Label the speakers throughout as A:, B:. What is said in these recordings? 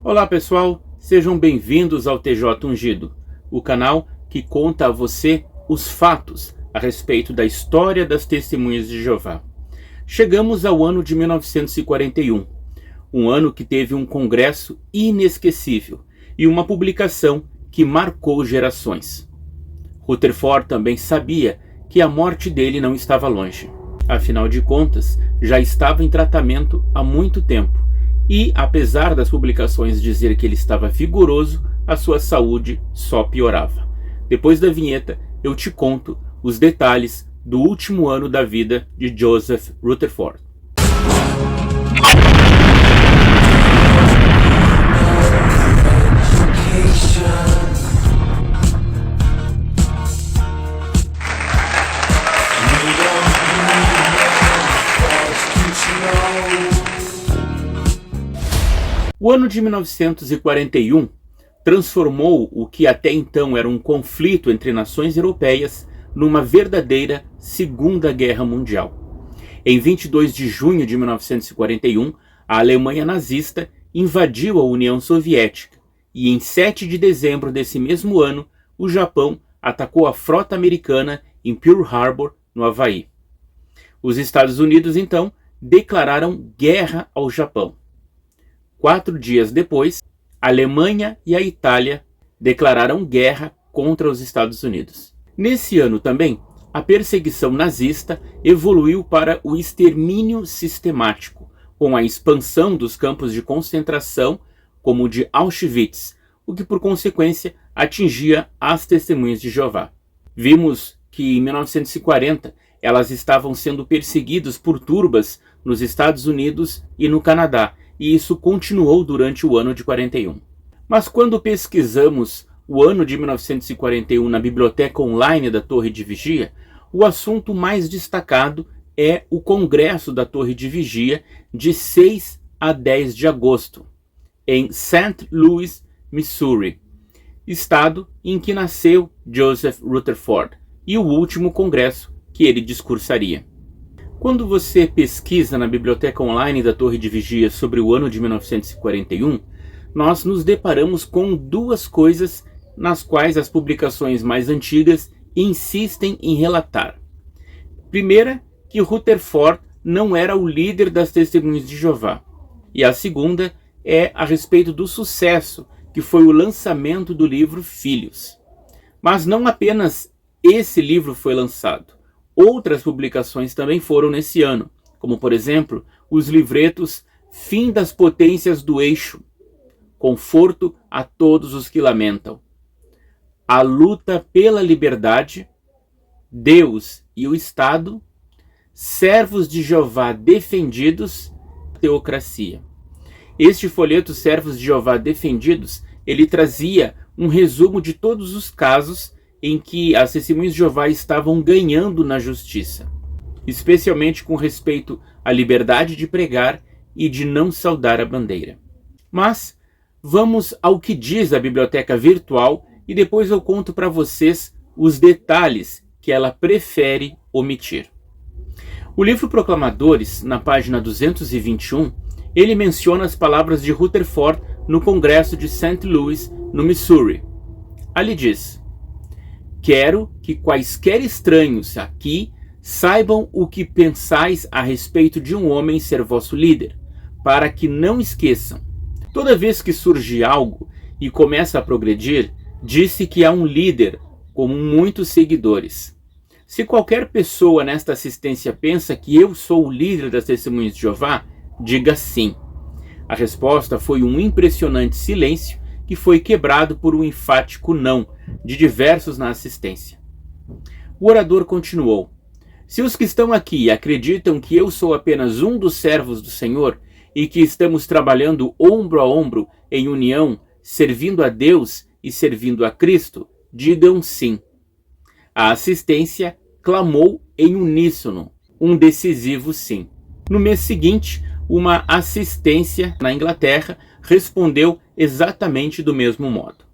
A: Olá pessoal, sejam bem-vindos ao TJ Ungido, o canal que conta a você os fatos a respeito da história das Testemunhas de Jeová. Chegamos ao ano de 1941, um ano que teve um congresso inesquecível e uma publicação que marcou gerações. Rutherford também sabia que a morte dele não estava longe. Afinal de contas, já estava em tratamento há muito tempo e, apesar das publicações dizer que ele estava vigoroso, a sua saúde só piorava. Depois da vinheta, eu te conto os detalhes do último ano da vida de Joseph Rutherford. O ano de 1941 transformou o que até então era um conflito entre nações europeias numa verdadeira Segunda Guerra Mundial. Em 22 de junho de 1941, a Alemanha nazista invadiu a União Soviética e em 7 de dezembro desse mesmo ano, o Japão atacou a frota americana em Pearl Harbor, no Havaí. Os Estados Unidos, então, declararam guerra ao Japão. 4 dias depois, a Alemanha e a Itália declararam guerra contra os Estados Unidos. Nesse ano também, a perseguição nazista evoluiu para o extermínio sistemático, com a expansão dos campos de concentração, como o de Auschwitz, o que por consequência atingia as Testemunhas de Jeová. Vimos que em 1940 elas estavam sendo perseguidas por turbas nos Estados Unidos e no Canadá, e isso continuou durante o ano de 41. Mas quando pesquisamos o ano de 1941 na biblioteca online da Torre de Vigia, o assunto mais destacado é o Congresso da Torre de Vigia de 6 a 10 de agosto, em St. Louis, Missouri, estado em que nasceu Joseph Rutherford, e o último congresso que ele discursaria. Quando você pesquisa na biblioteca online da Torre de Vigia sobre o ano de 1941, nós nos deparamos com duas coisas nas quais as publicações mais antigas insistem em relatar. Primeira, que Rutherford não era o líder das Testemunhas de Jeová. E a segunda é a respeito do sucesso que foi o lançamento do livro Filhos. Mas não apenas esse livro foi lançado. Outras publicações também foram nesse ano, como por exemplo, os livretos Fim das Potências do Eixo, Conforto a Todos os que Lamentam, A Luta pela Liberdade, Deus e o Estado, Servos de Jeová Defendidos, Teocracia. Este folheto Servos de Jeová Defendidos, ele trazia um resumo de todos os casos em que as Testemunhas de Jeová estavam ganhando na justiça, especialmente com respeito à liberdade de pregar e de não saudar a bandeira. Mas vamos ao que diz a biblioteca virtual e depois eu conto para vocês os detalhes que ela prefere omitir. O livro Proclamadores, na página 221, ele menciona as palavras de Rutherford no Congresso de St. Louis, no Missouri. Ali diz: quero que quaisquer estranhos aqui saibam o que pensais a respeito de um homem ser vosso líder, para que não esqueçam. Toda vez que surge algo e começa a progredir, disse que há um líder com muitos seguidores. Se qualquer pessoa nesta assistência pensa que eu sou o líder das Testemunhas de Jeová, diga sim. A resposta foi um impressionante silêncio que foi quebrado por um enfático não de diversos na assistência. O orador continuou: se os que estão aqui acreditam que eu sou apenas um dos servos do Senhor e que estamos trabalhando ombro a ombro em união, servindo a Deus e servindo a Cristo, digam sim. A assistência clamou em uníssono um decisivo sim. No mês seguinte, uma assistência na Inglaterra respondeu exatamente do mesmo modo.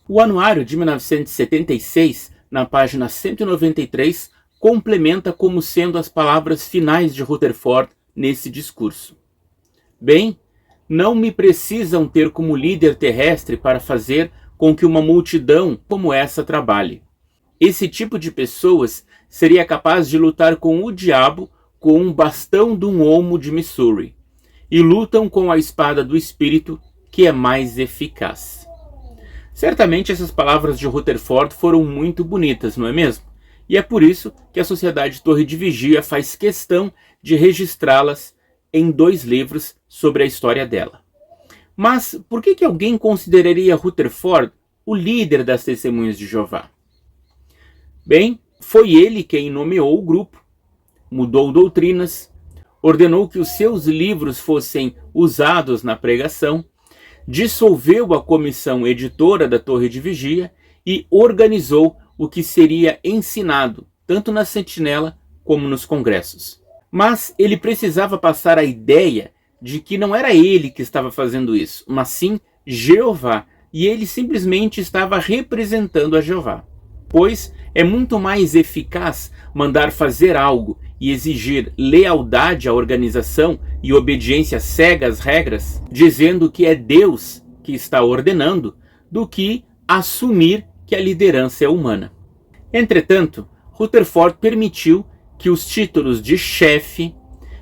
A: O anuário de 1976, na página 193, complementa como sendo as palavras finais de Rutherford nesse discurso. Bem, não me precisam ter como líder terrestre para fazer com que uma multidão como essa trabalhe. Esse tipo de pessoas seria capaz de lutar com o diabo com um bastão de um olmo de Missouri, e lutam com a espada do Espírito, que é mais eficaz. Certamente essas palavras de Rutherford foram muito bonitas, não é mesmo? E é por isso que a Sociedade Torre de Vigia faz questão de registrá-las em 2 livros sobre a história dela. Mas por que alguém consideraria Rutherford o líder das Testemunhas de Jeová? Bem, foi ele quem nomeou o grupo, mudou doutrinas, ordenou que os seus livros fossem usados na pregação, dissolveu a comissão editora da Torre de Vigia e organizou o que seria ensinado, tanto na Sentinela como nos congressos. Mas ele precisava passar a ideia de que não era ele que estava fazendo isso, mas sim Jeová, e ele simplesmente estava representando a Jeová. Pois é muito mais eficaz mandar fazer algo e exigir lealdade à organização e obediência cega às regras, dizendo que é Deus que está ordenando, do que assumir que a liderança é humana. Entretanto, Rutherford permitiu que os títulos de chefe,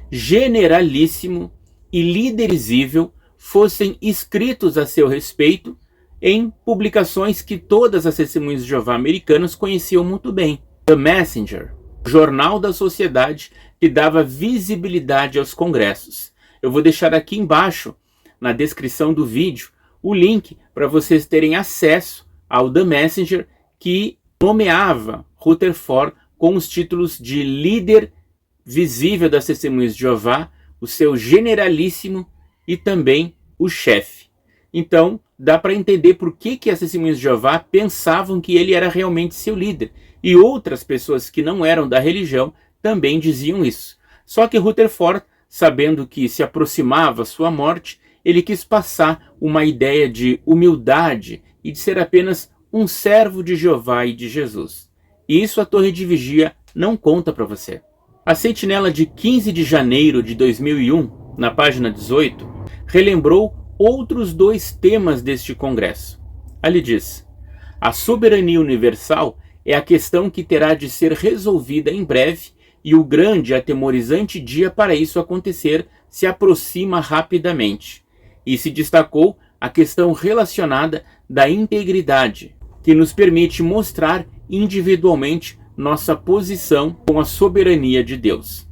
A: generalíssimo e liderizível fossem escritos a seu respeito em publicações que todas as Testemunhas de Jeová americanas conheciam muito bem. The Messenger, jornal da sociedade que dava visibilidade aos congressos. Eu vou deixar aqui embaixo, na descrição do vídeo, o link para vocês terem acesso ao The Messenger, que nomeava Rutherford com os títulos de líder visível das Testemunhas de Jeová, o seu generalíssimo e também o chefe. Então, dá para entender por que as Testemunhas de Jeová pensavam que ele era realmente seu líder. E outras pessoas que não eram da religião também diziam isso. Só que Rutherford, sabendo que se aproximava sua morte, ele quis passar uma ideia de humildade e de ser apenas um servo de Jeová e de Jesus. E isso a Torre de Vigia não conta para você. A Sentinela de 15 de janeiro de 2001, na página 18, relembrou outros 2 temas deste congresso. Ali diz: a soberania universal é a questão que terá de ser resolvida em breve, e o grande e atemorizante dia para isso acontecer se aproxima rapidamente. E se destacou a questão relacionada da integridade, que nos permite mostrar individualmente nossa posição com a soberania de Deus.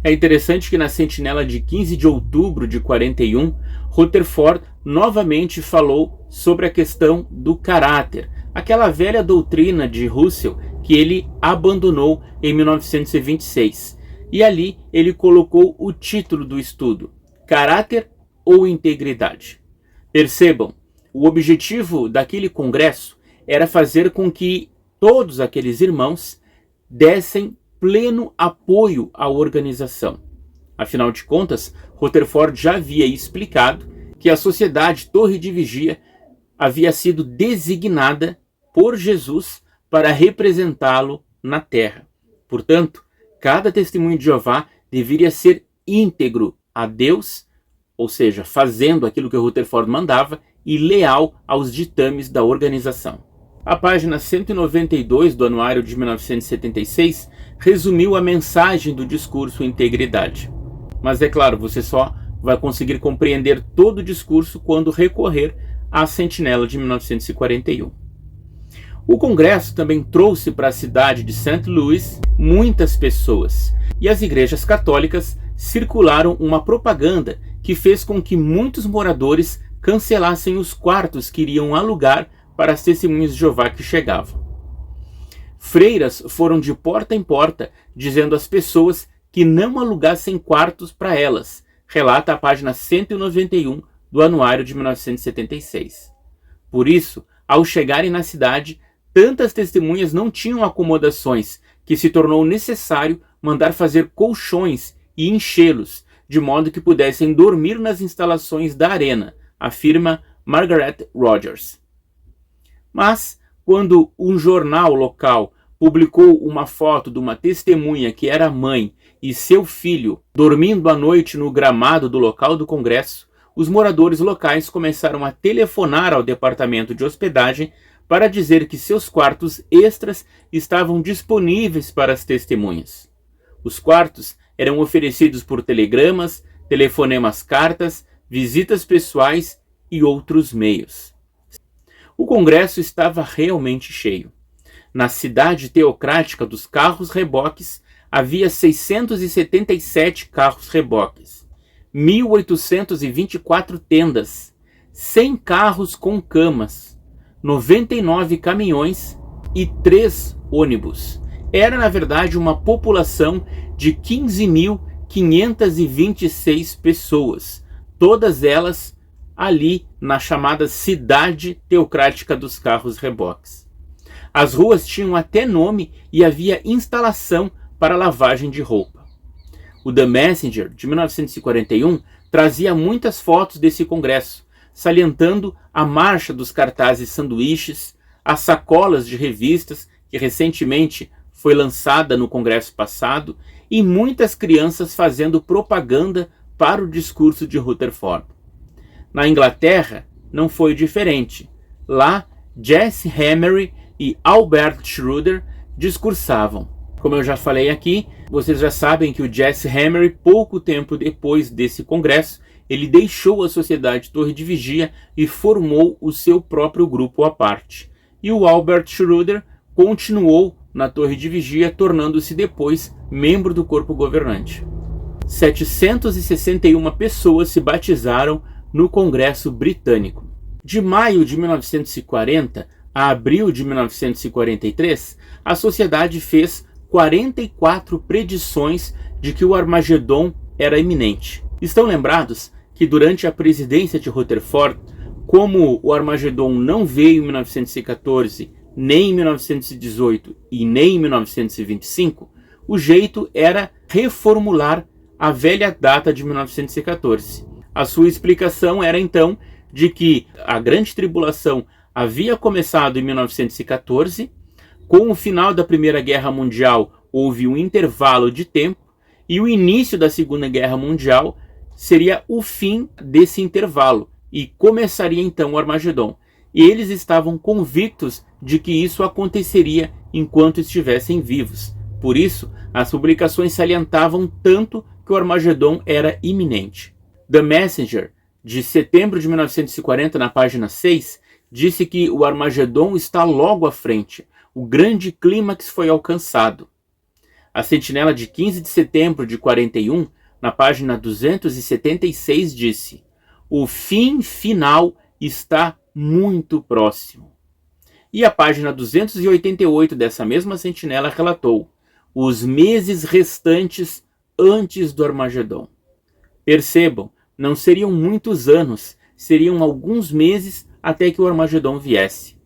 A: É interessante que na Sentinela de 15 de outubro de 41, Rutherford novamente falou sobre a questão do caráter, aquela velha doutrina de Russell que ele abandonou em 1926. E ali ele colocou o título do estudo: Caráter ou Integridade? Percebam, o objetivo daquele congresso era fazer com que todos aqueles irmãos dessem pleno apoio à organização. Afinal de contas, Rutherford já havia explicado que a Sociedade Torre de Vigia havia sido designada por Jesus para representá-lo na terra. Portanto, cada testemunho de Jeová deveria ser íntegro a Deus, ou seja, fazendo aquilo que Rutherford mandava, e leal aos ditames da organização. A página 192 do Anuário de 1976 resumiu a mensagem do discurso Integridade. Mas é claro, você só vai conseguir compreender todo o discurso quando recorrer à Sentinela de 1941. O Congresso também trouxe para a cidade de St. Louis muitas pessoas, e as igrejas católicas circularam uma propaganda que fez com que muitos moradores cancelassem os quartos que iriam alugar para as Testemunhas de Jeová que chegavam. Freiras foram de porta em porta dizendo às pessoas que não alugassem quartos para elas, relata a página 191 do Anuário de 1976. Por isso, ao chegarem na cidade, tantas testemunhas não tinham acomodações que se tornou necessário mandar fazer colchões e enchê-los, de modo que pudessem dormir nas instalações da arena, afirma Margaret Rogers. Mas, quando um jornal local publicou uma foto de uma testemunha que era mãe e seu filho dormindo à noite no gramado do local do congresso, os moradores locais começaram a telefonar ao departamento de hospedagem para dizer que seus quartos extras estavam disponíveis para as testemunhas. Os quartos eram oferecidos por telegramas, telefonemas, cartas, visitas pessoais e outros meios. O congresso estava realmente cheio. Na cidade teocrática dos carros-reboques, havia 677 carros-reboques, 1.824 tendas, 100 carros com camas, 99 caminhões e 3 ônibus. Era, na verdade, uma população de 15.526 pessoas, todas elas ali na chamada cidade teocrática dos carros-reboques. As ruas tinham até nome e havia instalação para lavagem de roupa. O The Messenger, de 1941, trazia muitas fotos desse congresso, salientando a marcha dos cartazes sanduíches, as sacolas de revistas, que recentemente foi lançada no congresso passado, e muitas crianças fazendo propaganda para o discurso de Rutherford. Na Inglaterra, não foi diferente. Lá, Jesse Emery e Albert Schroeder discursavam. Como eu já falei aqui, vocês já sabem que o Jesse Emery, pouco tempo depois desse congresso, ele deixou a Sociedade Torre de Vigia e formou o seu próprio grupo à parte. E o Albert Schroeder continuou na Torre de Vigia, tornando-se depois membro do corpo governante. 761 pessoas se batizaram no Congresso Britânico. De maio de 1940 a abril de 1943, a sociedade fez 44 predições de que o Armagedon era iminente. Estão lembrados que durante a presidência de Rutherford, como o Armagedon não veio em 1914, nem em 1918 e nem em 1925, o jeito era reformular a velha data de 1914. A sua explicação era então de que a Grande Tribulação havia começado em 1914, com o final da Primeira Guerra Mundial houve um intervalo de tempo e o início da Segunda Guerra Mundial seria o fim desse intervalo e começaria então o Armagedon. E eles estavam convictos de que isso aconteceria enquanto estivessem vivos. Por isso, as publicações salientavam tanto que o Armagedon era iminente. The Messenger, de setembro de 1940, na página 6, disse que o Armagedon está logo à frente. O grande clímax foi alcançado. A Sentinela de 15 de setembro de 41, na página 276, disse: o fim final está muito próximo. E a página 288 dessa mesma Sentinela relatou: os meses restantes antes do Armagedon. Percebam, não seriam muitos anos, seriam alguns meses até que o Armagedon viesse.